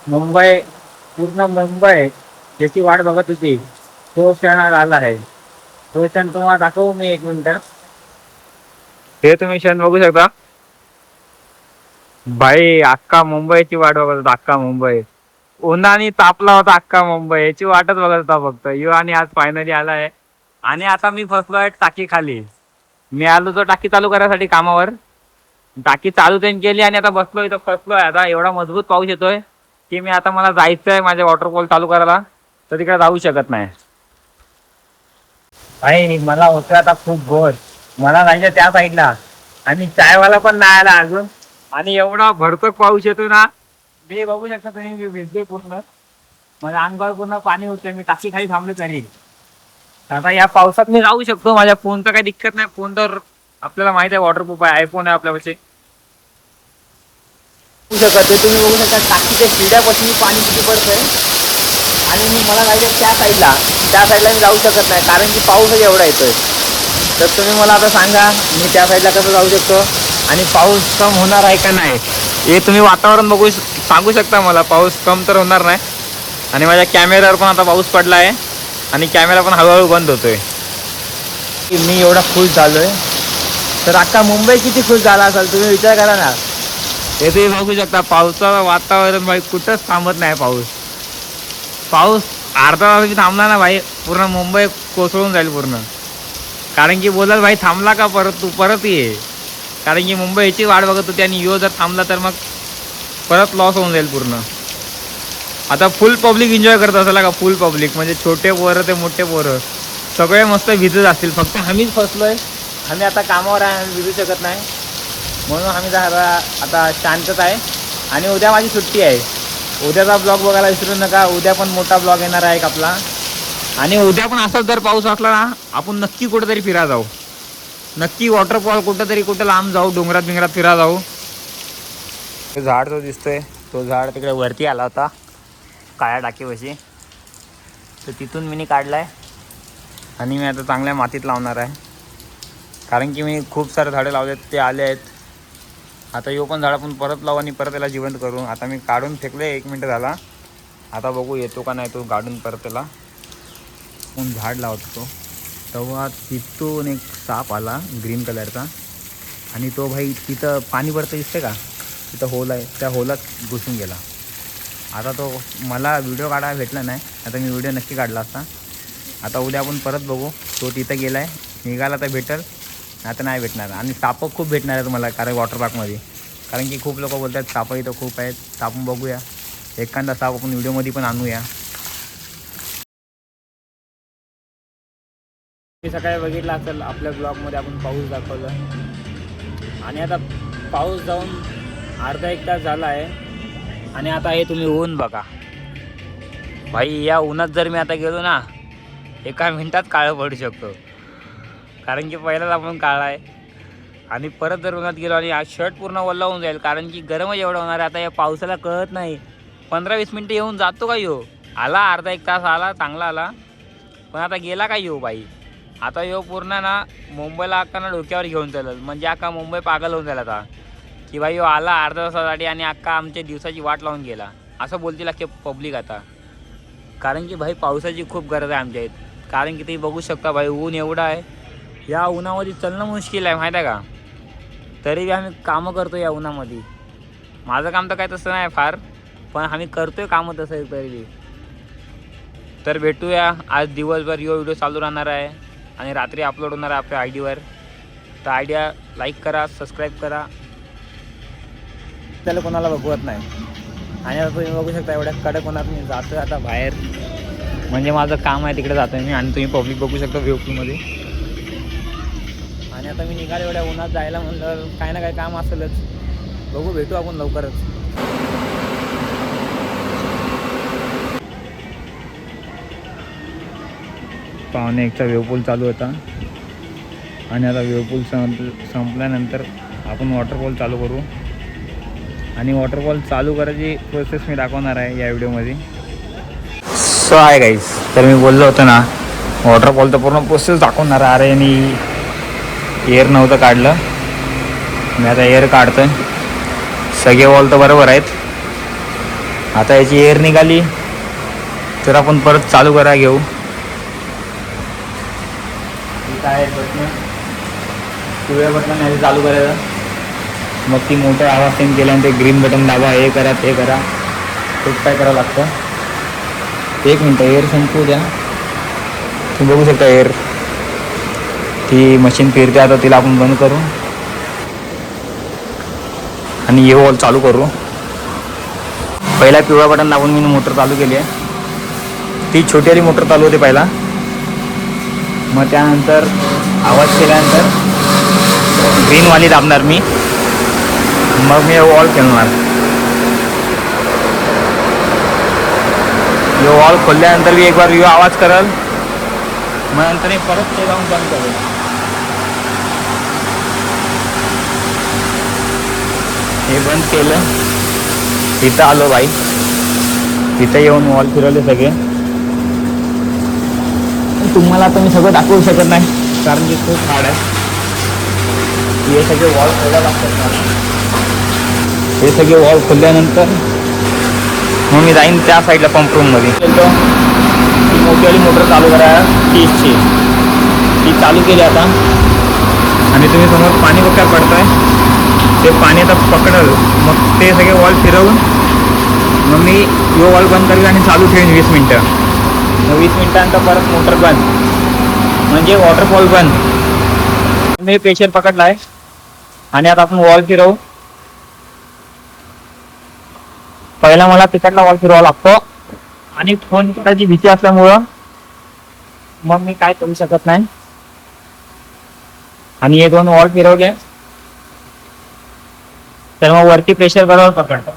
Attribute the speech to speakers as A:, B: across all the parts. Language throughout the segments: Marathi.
A: मुंबई, पूर्ण मुंबई ज्याची वाट बघत होती तो क्षण आज आला आहे. तो क्षण तुम्हाला दाखवू मी 1 मिनिट. हे तुम्ही क्षण बघू शकता. भाई अख्खा मुंबईची वाट बघत होता, अख्खा मुंबई. उन्हाने तापला होता अख्खा मुंबई, याची वाटच बघत होता फक्त. यो आणि आज फायनली आलाय. आणि आता मी फसलोय टाकी खाली. मी आलो तो टाकी चालू करायसाठी कामावर. टाकी चालू त्यांनी केली आणि आता बसलोय इथं फसलोय. आता एवढा मजबूत पाऊस येतोय की मी आता मला जायचंय माझ्या वॉटरफॉल चालू करायला, तर तिकडे जाऊ शकत नाही. भाई मला होतं आता खूप बोर. मला जायचं त्या साईडला आणि चायवाला पण नाही आला अजून. आणि एवढा भरतोक पाऊस येतो ना, मी बघू शकता तुम्ही, मी भिजते पूर्ण. माझ्या अंगावर पूर्ण पाणी होते. मी टाकी खाली थांबलो तरी. आता या पावसात मी जाऊ शकतो. माझ्या फोनचं काही दिक्कत नाही. फोन तर आपल्याला माहित आहे वॉटरप्रूफ आहे. आयफोन आहे आपल्यापाशी. बघू शकता ते तुम्ही बघू शकता टाकीच्या खिड्यापासून पाणी किती पडतंय. आणि मी मला जायचं त्या साईडला मी जाऊ शकत नाही कारण की पाऊसच एवढा येतोय. तर तुम्ही मला आता सांगा मी त्या साईडला कसं जाऊ शकतो आणि पाऊस कम होणार आहे का नाही, हे तुम्ही वातावरण बघू सांगू शकता मला. पाऊस कम तर होणार नाही. आणि माझ्या कॅमेऱ्यावर पण आता पाऊस पडला आहे आणि कॅमेरा पण हळूहळू बंद होतोय. मी एवढा खुश झालोय तर अख्खा मुंबई किती खुश झाला असेल तुम्ही विचार करा ना. हे तुम्ही बघू शकता पावसाचं वातावरण भाई, कुठंच थांबत नाही पाऊस. पाऊस अर्धा तास बी थांबला ना भाई, पूर्ण मुंबई कोसळून जाईल पूर्ण. कारण की बोलाल भाई थांबला का, परत तू परत ये. कारण की मुंबईची वाट बघत होती आणि यो जर थांबला तर मग परत लॉस होऊन जाईल पूर्ण. आता फुल पब्लिक एन्जॉय करत असेल का, फुल पब्लिक म्हणजे छोटे पोरं ते मोठे पोरं सगळे मस्त भिजत असतील. फक्त आम्हीच फसलोय. आम्ही आता कामावर आहे, आम्ही भिजू शकत नाही. म्हणून आम्ही जरा आता शांतच आहे. आणि उद्या माझी सुट्टी आहे. उद्याचा ब्लॉग बघायला विसरू नका. उद्या पण मोठा ब्लॉग येणार आहे एक आपला. आणि उद्या पण असाच जर पाऊस असला ना, आपण नक्की कुठेतरी फिरा जाऊ. नक्की वॉटरफॉल कुठं लांब जाऊ, डोंगरात फिरा जाऊ. तो झाड जो दिसतोय तो झाड तिकडे वरती आला होता काळ्या टाकीपाशी, तर तिथून मी काढलाय आणि मी आता चांगल्या मातीत लावणार आहे. कारण की मी खूप सारे झाडे लावलेत, ते आले आहेत. आता यो पण झाड आपण परत लावू आणि परत त्याला जिवंत करू. आता मी काढून फेकले, 1 मिनिट झाला. आता बघू येतो का नाही तो काढून परत त्याला. पण झाड लावतो तो तेव्हा तिथून एक साप आला ग्रीन कलरचा. आणि तो भाई तिथं पाणी पडतं दिसते का, तिथं होल आहे, त्या होलात घुसून गेला. आता तो मला व्हिडिओ काढायला भेटला नाही. आता मी व्हिडिओ नक्की काढला असता. आता उद्या आपण परत बघू. तो तिथं गेला आहे, निघाला तर भेटेल, आता नाही भेटणार. आणि साप खूप भेटणार आहे तुम्हाला कारण वॉटर पार्कमध्ये. कारण की खूप लोक बोलतात साप इथं खूप आहेत. आपण बघूया एखादा साप आपण व्हिडिओमध्ये पण आणूया. ते सकाळी बघितलं असेल आपल्या ब्लॉगमध्ये आपण पाऊस दाखवला. आणि आता पाऊस जाऊन अर्धा 1 तास झाला आहे. आणि आता हे तुम्ही ऊन बघा भाई. या उन्हात जर मी आता गेलो ना, 1 मिनिटात काळं पडू शकतो. कारण की पहिलाच आपण काळा आहे. आणि परत जर उन्हात गेलो आणि आज शर्ट पूर्ण ओला होऊन जाईल. कारण की गरमच एवढं होणार आहे. आता या पावसाला कळत नाही 15-20 मिनटं येऊन जातो का यो. आला अर्धा 1 तास आला, चांगला आला. पण आता गेला का यो बाई. आता यो पूर्ण ना मुंबईला अख्खा डोक्यावर घेऊन चालेल. म्हणजे अख्खा मुंबई पागल होऊन जाईल आता की भाई यो आला अर्ध्या तासासाठी आणि अख्खा आमच्या दिवसाची वाट लावून गेला, असं बोलतील अख्खे पब्लिक आता. कारण की भाई पावसाची खूप गरज आहे आमच्या इथं. कारण की ते बघू शकता भाई ऊन एवढं आहे. या उन्हामध्ये चालणं मुश्किल आहे माहीत आहे का. तरी आम्ही कामं करतो या उन्हामध्ये. माझं काम तर काय तसं नाही फार, पण आम्ही करतोय कामं तसं तरी. तर भेटूया आज दिवसभर. यो व्हिडिओ चालू राहणार आहे आणि रात्री अपलोड होणार आहे आपल्या आयडीवर. तर आयडिया लाईक करा, सबस्क्राईब करा. त्याला कोणाला बघवत नाही. आणि आता तुम्ही बघू शकता एवढ्या कडक उन्हात मी जातो आता बाहेर. म्हणजे माझं काम आहे तिकडे जातो मी. आणि तुम्ही पब्लिक बघू शकता व्ह्यूमध्ये. आणि आता मी निघाले एवढ्या उन्हात जायला म्हणलं काय ना काय काम असेलच. बघू भेटू आपण लवकरच. पावणे 1चा वेवपूल चालू होता आणि आता वेवपूल संपल्यानंतर आपण वॉटरफॉल चालू करू. आणि वॉटरफॉल चालू करायची प्रोसेस मी दाखवणार आहे या व्हिडिओमध्ये. सो आहे गाईस, तर मी बोललो होतो ना वॉटरफॉल तर पूर्ण प्रोसेस दाखवणार आहे. अरे मी एअर नव्हतं काढलं, मी आता एअर काढतोय. सगळे वॉल तर बरोबर आहेत. आता याची एअर निघाली तर आपण परत चालू करा घेऊ. काय बटन, पिवळ्या बटन याची चालू करायचं. मग ती मोटर आवाज सेंड केल्यानंतर ग्रीन बटन दाबा, हे करा ते करा. खूप काय करावं लागतं. 1 मिनटं एअर संपू द्या. तुम्ही बघू शकता एअर, ती मशीन फिरते. आता तिला आपण बंद करू आणि हे वॉल चालू करू. पहिला पिवळा बटन दाबून मी मोटर चालू केली आहे. ती छोटीवाली मोटर चालू होते पहिला. मग त्यानंतर आवाज केल्यानंतर ग्रीनवाली दाबणार मी. मग मी वॉल खेळणार. यो वॉल खोलल्यानंतर मी एक बार यो आवाज करल. मग नंतर मी परत ते जाऊन बंद करेल. हे बंद केलं. इथं आलो बाई. तिथं येऊन वॉल फिरवले सगळे. तुम्हाला आता मी सगळं दाखवू शकत नाही कारण की खूप हार्ड आहे. हे सगळे वॉल खोलायला लागतात. हे सगळे वॉल खोलल्यानंतर मग मी जाईन त्या साईडला पंप रूममध्ये. गेलो ती मोठीवाली मोटर चालू करायला 30ची. ती चालू केली आता. आणि तुम्ही समोर पाणी बघायला पडतंय. ते पाणी आता पकडल. मग ते सगळे वॉल फिरवून मग मी यो वॉल बंद करेल आणि चालू ठेवीन 20 मिनटं. मग 20 मिनटानंतर परत मोटर बंद, म्हणजे वॉटरफॉल बंद. मी प्रेशर पकडला आहे आणि आता आपण वॉल फिरवू. पहिला मला तिकडला वॉल फिरवावा लागतो आणि फोन तिकडची भीती असल्यामुळं मग मी काय करू शकत नाही. आणि हे 2 वॉल फिरवले तर मग वरती प्रेशर बरोबर पकडतो.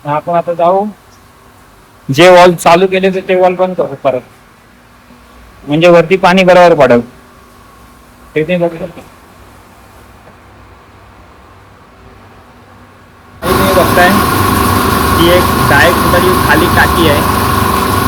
A: आपण आता जाऊ, जे वॉल चालू केले ते वॉल बंद करू परत, म्हणजे वरती पाणी बरोबर पडेल. ते बघू शकतो. तुम्ही बघताय ती एक 10 फुटाची खाली टाकी आहे.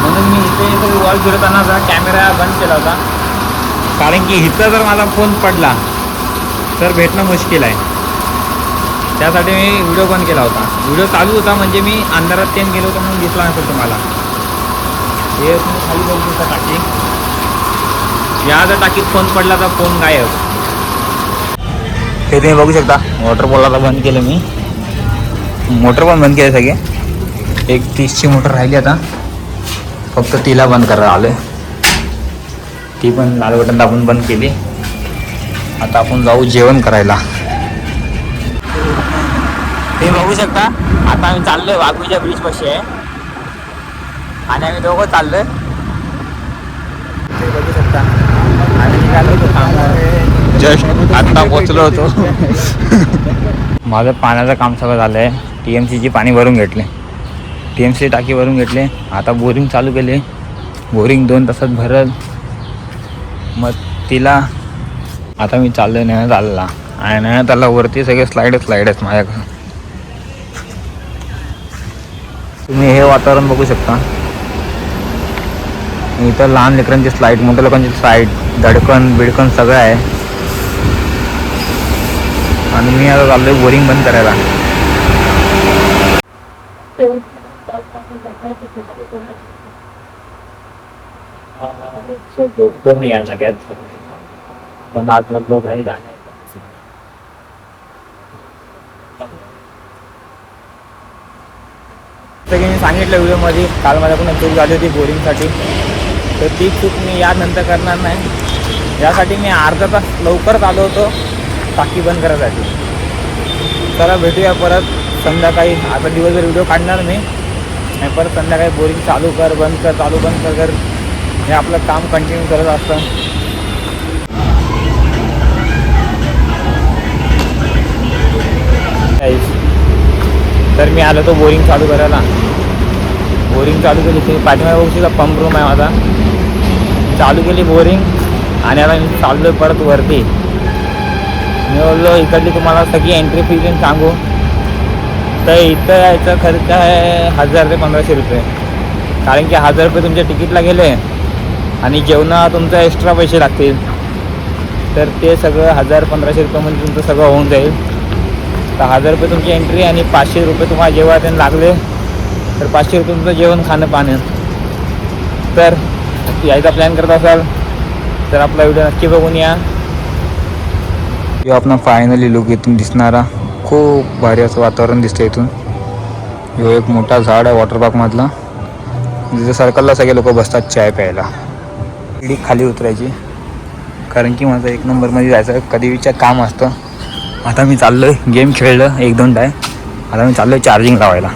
A: म्हणून मी इथे वॉल फिरवताना कॅमेरा बंद केला होता. कारण की इथं जर माझा फोन पडला तर भेटणं मुश्किल आहे. त्यासाठी मी व्हिडिओ बंद केला होता. व्हिडिओ चालू होता म्हणजे मी अंधारात तेन गेलो होतो म्हणून दिसला नसेल तुम्हाला. हे तुम्ही खाली बघू शकता टाकी. या जर टाकीत फोन पडला तर फोन गायब. हे तुम्ही बघू शकता. वॉटरफॉलला बंद केलं मी. मोटर पण बंद केले सगळे. एक 30ची मोटर राहिली आता. फक्त तिला बंद करायला आलं. ती पण लाल बटन दाबून बंद केली. आता आपण जाऊ जेवण करायला. ते बघू शकता. आता आम्ही चाललोय वाघूच्या ब्रिज पाशी आहे आणि आम्ही दोघं चाललोय. ते बघू शकता. आम्ही निघालो होतो जस्ट आत्ता पोचलो होतो. माझं पाण्याचं काम सगळं झालं आहे. TMCची पाणी भरून घेतले. TMC टाकी भरून घेतले. आता बोरिंग चालू केले. बोरिंग 2 तासात भरल. मग तिला आता मी चाललोय नव्यात आलेला. आणि नव्यात आला वरती सगळे स्लाईड आहेत माझ्याकडं. तुम्ही हे वातावरण बघू शकता. इथं लहान लेकरांची स्लाईड, मोठ्या लोकांची स्लाईड, धडकन बिडकन सगळं आहे. आणि मी आता चाललोय बोरिंग बंद करायला. नाही आहे सगळ्यात पण आज लोक आहे. मी सांगितलं व्हिडिओमध्ये काल माझ्याकडून चूक झाली होती बोरिंगसाठी. तर ती चूक मी यानंतर करणार नाही. यासाठी मी अर्धा तास लवकरच आलो होतो टाकी बंद करायसाठी. चला भेटूया परत संध्याकाळी. आता दिवसभर व्हिडिओ काढणार मी आणि परत संध्याकाळी बोरिंग चालू कर बंद कर चालू बंद कर हे आपलं काम कंटिन्यू करत असतं. तर मी आलो तो बोरिंग चालू करायला. बोरिंग चालू केली ती पाठीमागे बघू पंप रूम आहे माझा. चालू केली बोरिंग आणि आता मी चाललो परत वरती. मी बोललो इकडली तुम्हाला सगळी एंट्री फी देऊन सांगू तर इथं यायचा खर्च आहे 1000 ते 1500 रुपये. कारण की 1000 रुपये तुमच्या तिकीटला गेले आणि जेवणा तुमचं एक्स्ट्रा पैसे लागतील. तर ते सगळं 1000-1500 रुपयामध्ये तुमचं सगळं होऊन जाईल. तर 1000 रुपये तुमची एंट्री आणि 500 रुपये तुम्हाला जेव्हा त्यांना लागले तर 500 रुपये तुमचं जेवण खाणं पाणं. तर यायचा प्लॅन करत असाल तर आपला व्हिडिओ नक्की बघून या. जो आपण फायनली लुक इथून दिसणारा खूप भारी असं वातावरण दिसतं इथून. जो एक मोठा झाड आहे वॉटर पार्कमधला, जिथे सर्कलला सगळे लोक बसतात चाय प्यायला. इडी खाली उतरायची कारण की माझं 1 नंबरमध्ये जायचं कधी विचार काम असतं. आता मी चाललो आहे, गेम खेळलं 1-2 टाय, आता मी चाललो आहे चार्जिंग लावायला.